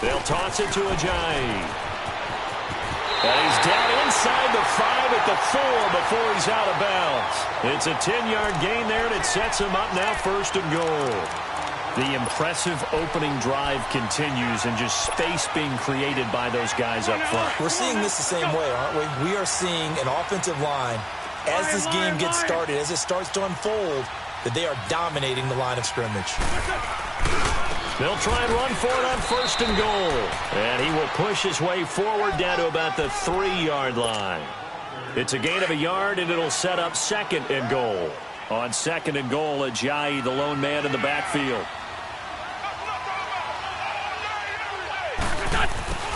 B: They'll toss it to Ajayi. And he's down inside the 5 at the 4 before he's out of bounds. It's a 10-yard gain there, and it sets him up now 1st and goal. The impressive opening drive continues, and just space being created by those guys up front.
C: We're seeing this the same way, aren't we? We are seeing an offensive line, as this game gets started, as it starts to unfold, that they are dominating the line of scrimmage.
B: They'll try and run for it on 1st and goal. And he will push his way forward down to about the 3-yard line. It's a gain of a yard, and it'll set up 2nd and goal. On 2nd and goal, Ajayi, the lone man in the backfield.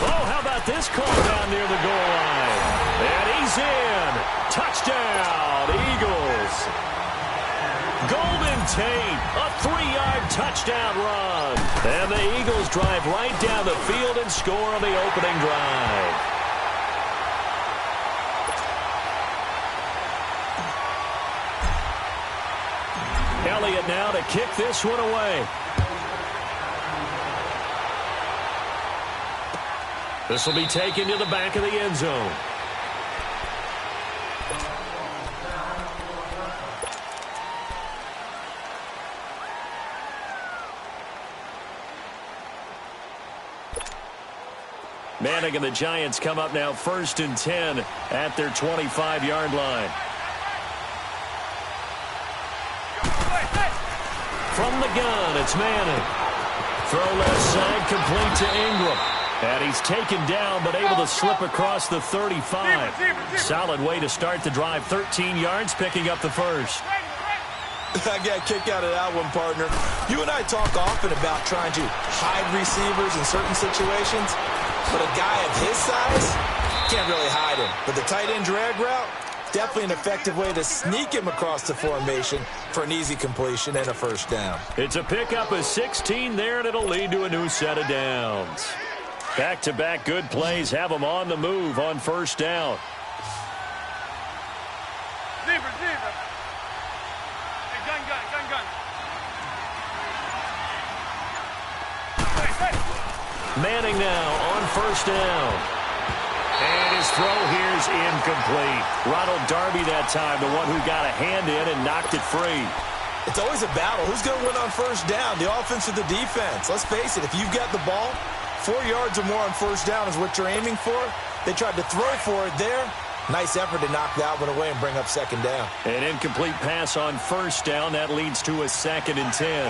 B: Oh, how about this call down near the goal line? And he's in. Touchdown, Eagles. Golden Tate, a 3-yard touchdown run. And the Eagles drive right down the field and score on the opening drive. Elliott now to kick this one away. This will be taken to the back of the end zone. Manning and the Giants come up now 1st and 10 at their 25-yard line. From the gun, it's Manning. Throw left side, complete to Ingram. And he's taken down, but able to slip across the 35. Solid way to start the drive. 13 yards, picking up the first.
C: I got a kick out of that one, partner. You and I talk often about trying to hide receivers in certain situations. But a guy of his size, can't really hide him. But the tight end drag route, definitely an effective way to sneak him across the formation for an easy completion and a 1st down.
B: It's a pickup of 16 there, and it'll lead to a new set of downs. Back-to-back good plays have them on the move on 1st down. Manning now on 1st down. And his throw here is incomplete. Ronald Darby that time, the one who got a hand in and knocked it free.
C: It's always a battle. Who's going to win on 1st down, the offense or the defense? Let's face it, if you've got the ball, 4 yards or more on 1st down is what you're aiming for. They tried to throw for it there. Nice effort to knock that one away and bring up 2nd down.
B: An incomplete pass on 1st down. That leads to a 2nd and 10.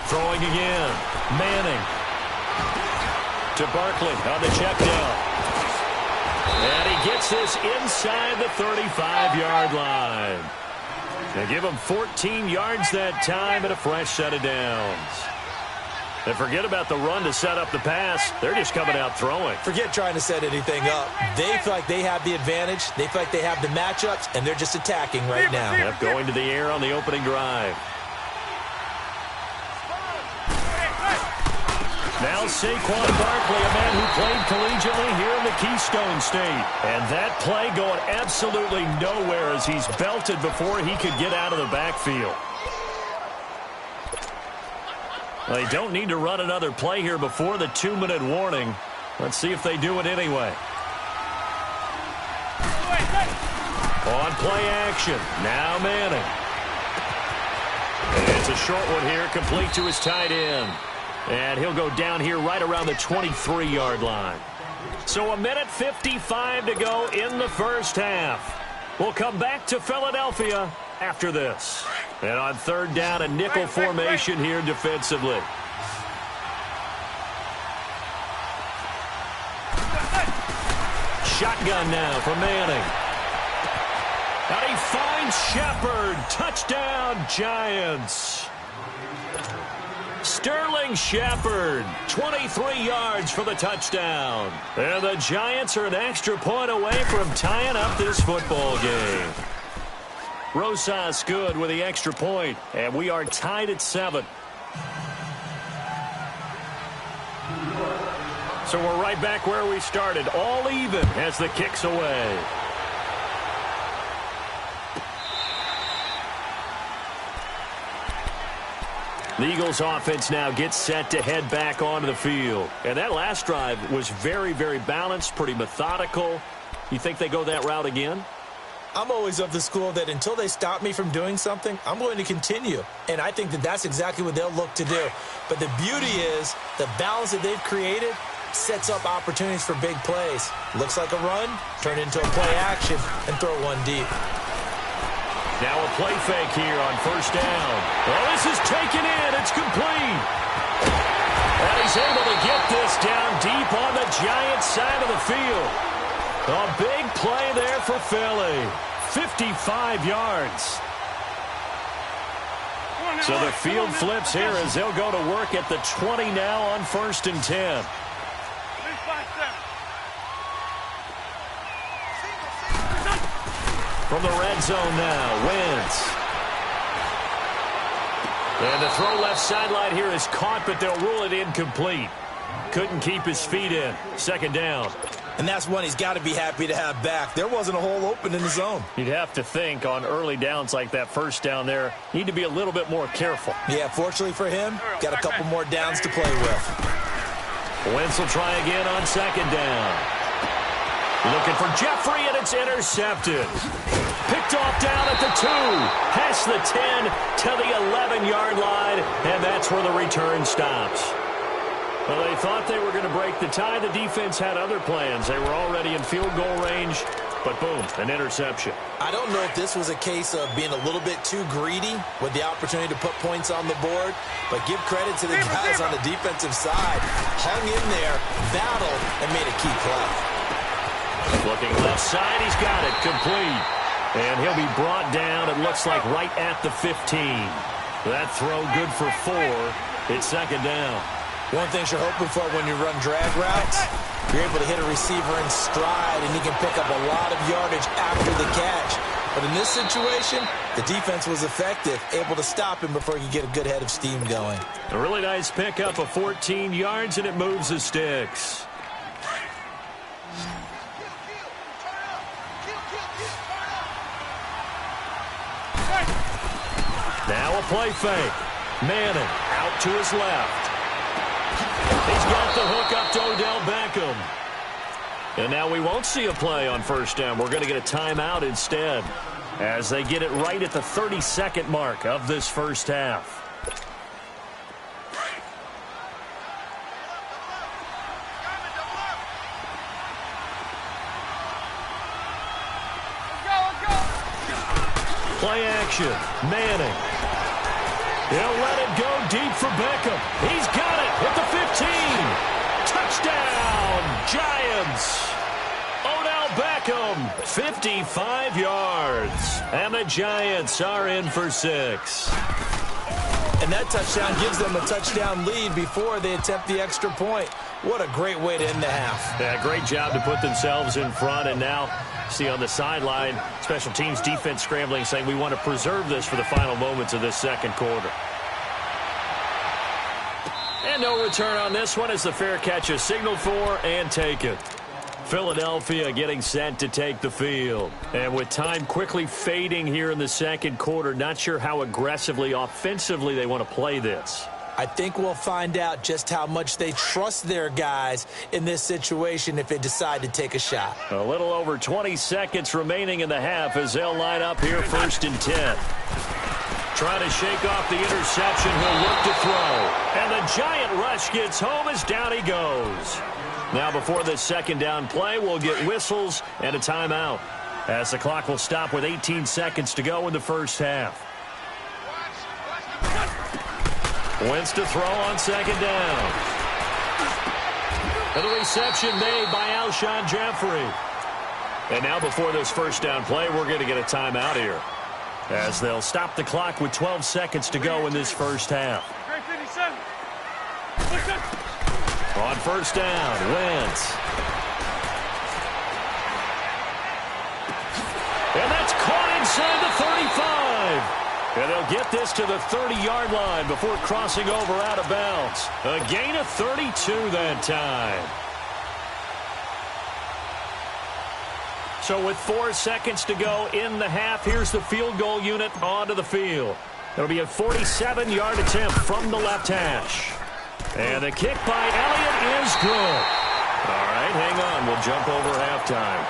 B: Throwing again. Manning. To Barkley on the check down. And he gets this inside the 35-yard line. They give him 14 yards that time and a fresh set of downs. And forget about the run to set up the pass. They're just coming out throwing.
C: Forget trying to set anything up. They feel like they have the advantage. They feel like they have the matchups, and they're just attacking right now.
B: Yep, going to the air on the opening drive. Now Saquon Barkley, a man who played collegiately here in the Keystone State. And that play going absolutely nowhere as he's belted before he could get out of the backfield. They don't need to run another play here before the 2-minute warning. Let's see if they do it anyway. On play action. Now Manning. And it's a short one here, complete to his tight end. And he'll go down here right around the 23-yard line. So 1:55 to go in the first half. We'll come back to Philadelphia after this. And on third down, a nickel formation here defensively. Shotgun now for Manning. And he finds Shepard. Touchdown, Giants. Sterling Shepard, 23 yards for the touchdown. And the Giants are an extra point away from tying up this football game. Rosas good with the extra point, and we are tied at 7. So we're right back where we started, all even as the kick's away. The Eagles offense now gets set to head back onto the field. And that last drive was very, very balanced, pretty methodical. You think they go that route again?
C: I'm always of the school that until they stop me from doing something, I'm going to continue. And I think that that's exactly what they'll look to do. But the beauty is the balance that they've created sets up opportunities for big plays. Looks like a run, turn it into a play action, and throw one deep.
B: Now a play fake here on first down. Well, this is taken in. It's complete. And he's able to get this down deep on the Giants side of the field. A big play there for Philly. 55 yards. So the field flips here as they'll go to work at the 20 now on 1st and 10. From the red zone now, Wentz. And the throw left sideline here is caught, but they'll rule it incomplete. Couldn't keep his feet in. 2nd down.
C: And that's one he's got to be happy to have back. There wasn't a hole open in the zone.
B: You'd have to think on early downs like that first down there, need to be a little bit more careful.
C: Yeah, fortunately for him, got a couple more downs to play with.
B: Wentz will try again on 2nd down. Looking for Jeffrey, and it's intercepted. Picked off down at the 2. Past the 10 to the 11-yard line, and that's where the return stops. Well, they thought they were going to break the tie. The defense had other plans. They were already in field goal range, but boom, an interception.
C: I don't know if this was a case of being a little bit too greedy with the opportunity to put points on the board, but give credit to the guys on the defensive side. Hung in there, battled, and made a key play.
B: Looking left side, he's got it, complete. And he'll be brought down, it looks like right at the 15. That throw good for 4. It's 2nd down.
C: One thing you're hoping for when you run drag routes, you're able to hit a receiver in stride, and he can pick up a lot of yardage after the catch. But in this situation, the defense was effective, able to stop him before he could get a good head of steam going.
B: A really nice pickup of 14 yards, and it moves the sticks. Now a play fake. Manning out to his left. He's got the hook up to Odell Beckham. And now we won't see a play on 1st down. We're going to get a timeout instead as they get it right at the 32nd mark of this first half. Play action. Manning. He'll let it go deep for Beckham. He's got it at the 15. Touchdown, Giants. Odell Beckham, 55 yards. And the Giants are in for 6.
C: And that touchdown gives them a touchdown lead before they attempt the extra point. What a great way to end the half.
B: Yeah, great job to put themselves in front. And now, see on the sideline, special teams defense scrambling, saying we want to preserve this for the final moments of this second quarter. And no return on this one as the fair catch is signaled for and taken. Philadelphia getting set to take the field. And with time quickly fading here in the second quarter, not sure how aggressively, offensively they want to play this.
C: I think we'll find out just how much they trust their guys in this situation if they decide to take a shot.
B: A little over 20 seconds remaining in the half as they'll line up here 1st and 10. Trying to shake off the interception, he'll look to throw. And the giant rush gets home as down he goes. Now before this second down play, we'll get whistles and a timeout, as the clock will stop with 18 seconds to go in the first half. Wentz to throw on second down. And the reception made by Alshon Jeffrey. And now before this first down play, we're going to get a timeout here, as they'll stop the clock with 12 seconds to go in this first half. On first down, Wentz. And that's caught inside the 35. And they'll get this to the 30-yard line before crossing over out of bounds. A gain of 32 that time. So with 4 seconds to go in the half, here's the field goal unit onto the field. It'll be a 47-yard attempt from the left hash. And the kick by Elliott is good. All right, hang on. We'll jump over halftime.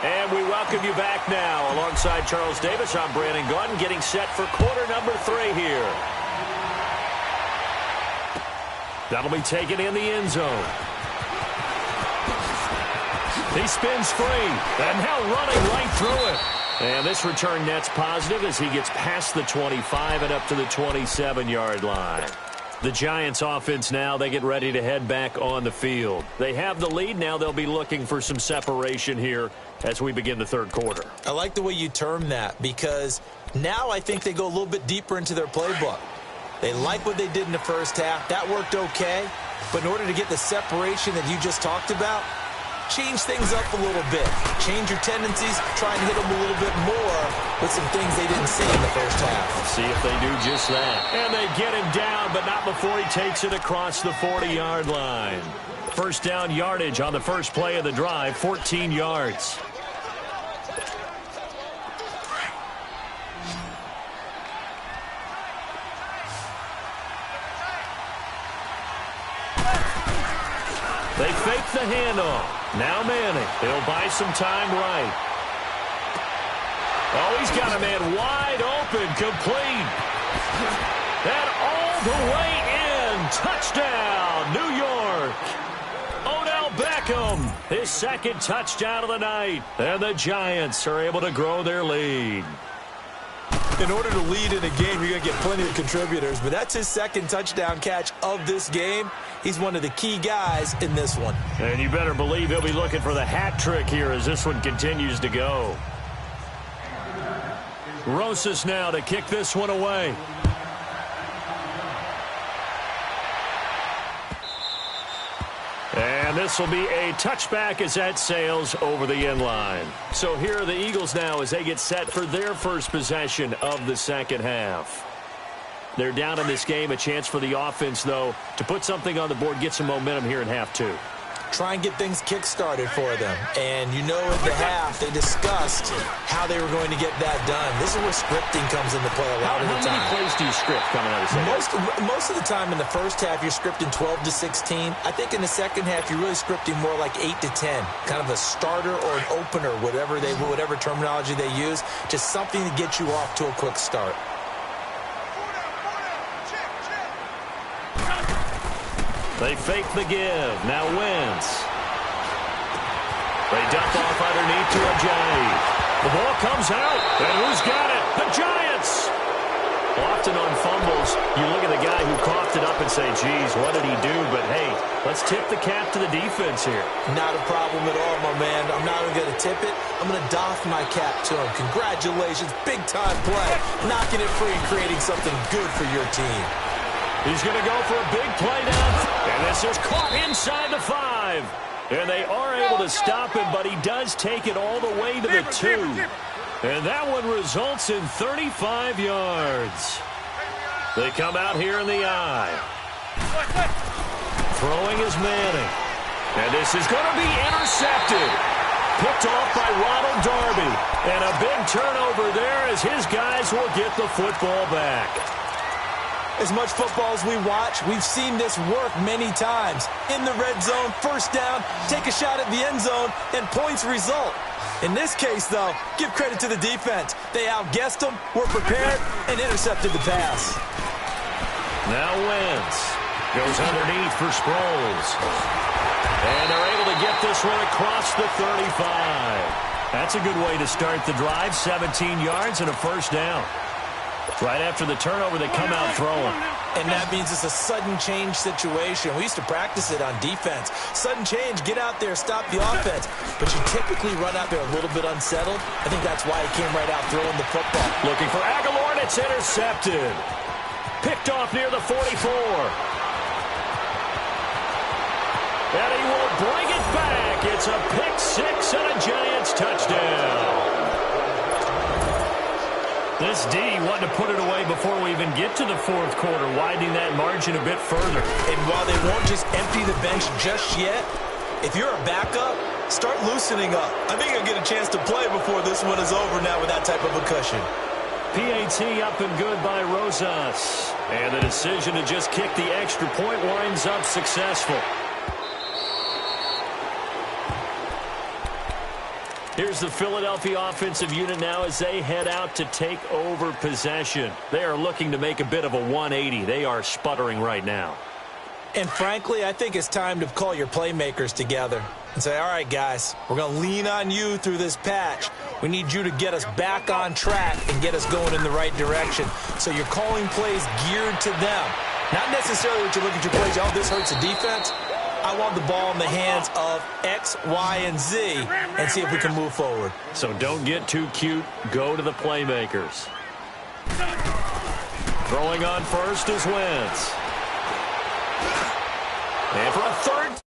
B: And we welcome you back now. Alongside Charles Davis, I'm Brandon Gaudin, getting set for quarter number 3 here. That'll be taken in the end zone. He spins free, and now running right through it. And this return net's positive as he gets past the 25 and up to the 27-yard line. The Giants offense now, they get ready to head back on the field. They have the lead. Now they'll be looking for some separation here as we begin the third quarter.
C: I like the way you term that, because now I think they go a little bit deeper into their playbook. They like what they did in the first half. That worked okay. But in order to get the separation that you just talked about, change things up a little bit. Change your tendencies. Try and hit them a little bit more with some things they didn't see in the first half.
B: See if they do just that. And they get him down, but not before he takes it across the 40-yard line. First down yardage on the first play of the drive, 14 yards. They fake the handoff. Now Manning. He'll buy some time right. Oh, he's got a man wide open, complete. And all the way in. Touchdown, New York. Odell Beckham, his second touchdown of the night. And the Giants are able to grow their lead.
C: In order to lead in a game, you're going to get plenty of contributors, but that's his second touchdown catch of this game. He's one of the key guys in this one.
B: And you better believe he'll be looking for the hat trick here as this one continues to go. Rosas now to kick this one away. And this will be a touchback as that sails over the end line. So here are the Eagles now as they get set for their first possession of the second half. They're down in this game. A chance for the offense, though, to put something on the board, get some momentum here in half 2.
C: Try and get things kick-started for them. And you know at the half, they discussed how they were going to get that done. This is where scripting comes into play a lot of the time.
B: How many plays do you script coming out of the second?
C: Most of the time in the first half, you're scripting 12 to 16. I think in the second half, you're really scripting more like 8 to 10. Kind of a starter or an opener, whatever terminology they use. Just something to get you off to a quick start.
B: They fake the give. Now Wentz. They dump off underneath to Ajayi. The ball comes out. And who's got it? The Giants. Often on fumbles, you look at the guy who coughed it up and say, geez, what did he do? But, hey, Let's tip the cap to the defense here.
C: Not a problem at all, my man. I'm not even going to tip it. I'm going to doff my cap to him. Congratulations. Big-time play. Knocking it free and creating something good for your team.
B: He's going to go for a big play down. And this is caught inside the 5. And they are able to stop him, but he does take it all the way to the 2. And that one results in 35 yards. They come out here in the I. Throwing is Manning. And this is going to be intercepted. Picked off by Ronald Darby. And a big turnover there as his guys will get the football back.
C: As much football as we watch, we've seen this work many times. In the red zone, first down, take a shot at the end zone, and points result. In this case, though, give credit to the defense. They outguessed them, were prepared, and intercepted the pass.
B: Now Wentz goes underneath for Sproles. And they're able to get this one across the 35. That's a good way to start the drive. 17 yards and a first down. Right after the turnover, they come out throwing.
C: And that means it's a sudden change situation. We used to practice it on defense. Sudden change, get out there, stop the offense. But you typically run out there a little bit unsettled. I think that's why he came right out throwing the football.
B: Looking for Aguilar, and it's intercepted. Picked off near the 44. And he will bring it back. It's a pick 6 and a Giants touchdown. This D wanted to put it away before we even get to the fourth quarter, widening that margin a bit further.
C: And while they won't just empty the bench just yet, if you're a backup, start loosening up. I think you'll get a chance to play before this one is over now with that type of a cushion.
B: PAT up and good by Rosas. And the decision to just kick the extra point winds up successful. Here's the Philadelphia offensive unit now as they head out to take over possession. They are looking to make a bit of a 180. They are sputtering right now.
C: And frankly, I think it's time to call your playmakers together and say, all right, guys, we're going to lean on you through this patch. We need you to get us back on track and get us going in the right direction. So you're calling plays geared to them. Not necessarily what you look at your plays, oh, this hurts the defense. I want the ball in the hands of X, Y, and Z and see if we can move forward.
B: So don't get too cute. Go to the playmakers. Throwing on first is Wentz. And for a third